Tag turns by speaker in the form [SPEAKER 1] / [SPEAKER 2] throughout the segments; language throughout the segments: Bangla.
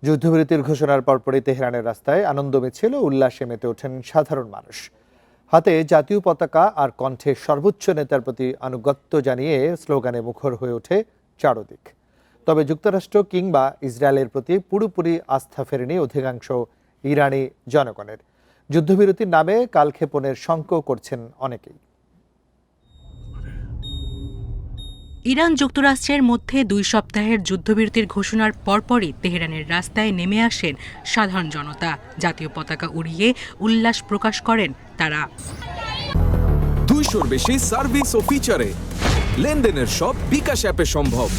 [SPEAKER 1] যুদ্ধবিরতির ঘোষণার পরপরই তেহরানের রাস্তায় আনন্দ মিছিল ও উল্লাসে মেতে ওঠেন সাধারণ মানুষ। হাতে জাতীয় পতাকা আর কণ্ঠে সর্বোচ্চ নেতার প্রতি আনুগত্য জানিয়ে স্লোগানে মুখর হয়ে ওঠে চারদিক। তবে যুক্তরাষ্ট্র কিংবা ইসরায়েলের প্রতি পুরোপুরি আস্থা ফেরেনি অধিকাংশ ইরানি জনগণের। যুদ্ধবিরতির নামে কালক্ষেপণের শঙ্কা করছেন অনেকেই।
[SPEAKER 2] ইরান যুক্তরাষ্ট্রের মধ্যে 2 সপ্তাহের যুদ্ধবিরতির ঘোষণার পরপরই তেহরানের রাস্তায় নেমে আসেন সাধারণ জনতা। জাতীয় পতাকা উড়িয়ে উল্লাস প্রকাশ করেন তারা।
[SPEAKER 3] 200-র বেশি সার্ভিস ও ফিচারে লেনদেনের সব বিকাশ অ্যাপে সম্ভব।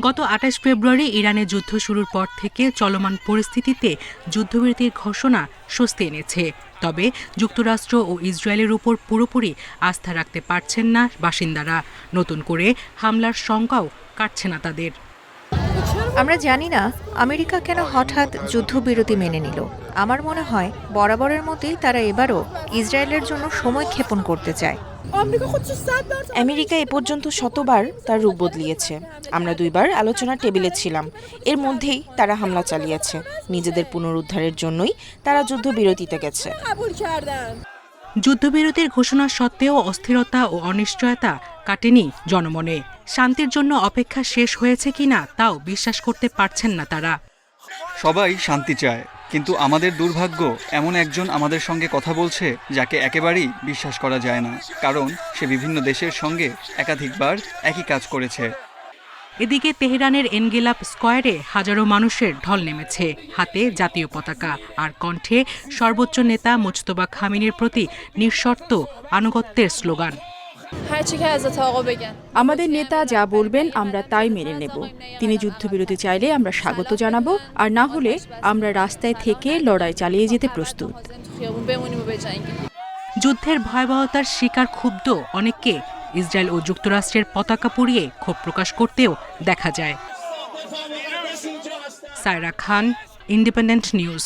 [SPEAKER 2] গত 28 ফেব্রুয়ারি ইরানে যুদ্ধ শুরুর পর থেকে চলমান পরিস্থিতিতে যুদ্ধবিরতির ঘোষণা স্বস্তি এনেছে। তবে যুক্তরাষ্ট্র ও ইসরায়েলের উপর পুরোপুরি আস্থা রাখতে পারছেন না বাসিন্দারা। নতুন করে হামলার শঙ্কাও কাটছে না তাদের।
[SPEAKER 4] আমরা জানি না আমেরিকা কেন হঠাৎ যুদ্ধবিরতি মেনে নিল। আমার মনে হয় বরাবরের মতোই তারা এবারও ইসরায়েলের জন্য সময় ক্ষেপণ করতে চায়।
[SPEAKER 5] আমেরিকা এ পর্যন্ত শতবার তার রূপ বদলিয়েছে। আমরা 2 বার আলোচনার টেবিলে ছিলাম, এর মধ্যেই তারা হামলা চালিয়েছে। নিজেদের পুনরুদ্ধারের জন্যই তারা যুদ্ধবিরতিতে গেছে।
[SPEAKER 2] যুদ্ধবিরতির ঘোষণা সত্ত্বেও অস্থিরতা ও অনিশ্চয়তা কাটেনি জনমনে। শান্তির জন্য অপেক্ষা শেষ হয়েছে কিনা তাও বিশ্বাস করতে পারছেন না তারা।
[SPEAKER 6] সবাই শান্তি চায়, কিন্তু আমাদের দুর্ভাগ্য এমন একজন আমাদের সঙ্গে কথা বলছে যাকে একেবারেই বিশ্বাস করা যায় না, কারণ সে বিভিন্ন দেশের সঙ্গে একাধিকবার একই কাজ করেছে।
[SPEAKER 2] এদিকে তেহরানের এনগেলাপ স্কয়ারে হাজারো মানুষের ঢল নেমেছে। হাতে জাতীয় পতাকা আর কণ্ঠে সর্বোচ্চ নেতা মুজতবা খামেনির প্রতি নিঃশর্ত আনুগত্যের স্লোগান।
[SPEAKER 7] আমাদের নেতা যা বলবেন আমরা তাই মেনে নেব। তিনি যুদ্ধবিরতি চাইলে আমরা স্বাগত জানাবো, আর না হলে আমরা রাস্তায় থেকে লড়াই চালিয়ে যেতে প্রস্তুত।
[SPEAKER 2] যুদ্ধের ভয়াবহতার শিকার ক্ষুব্ধ অনেককে ইসরায়েল ও যুক্তরাষ্ট্রের পতাকা পুড়িয়ে ক্ষোভ প্রকাশ করতেও দেখা যায়। সায়রা খান, ইন্ডিপেন্ডেন্ট নিউজ।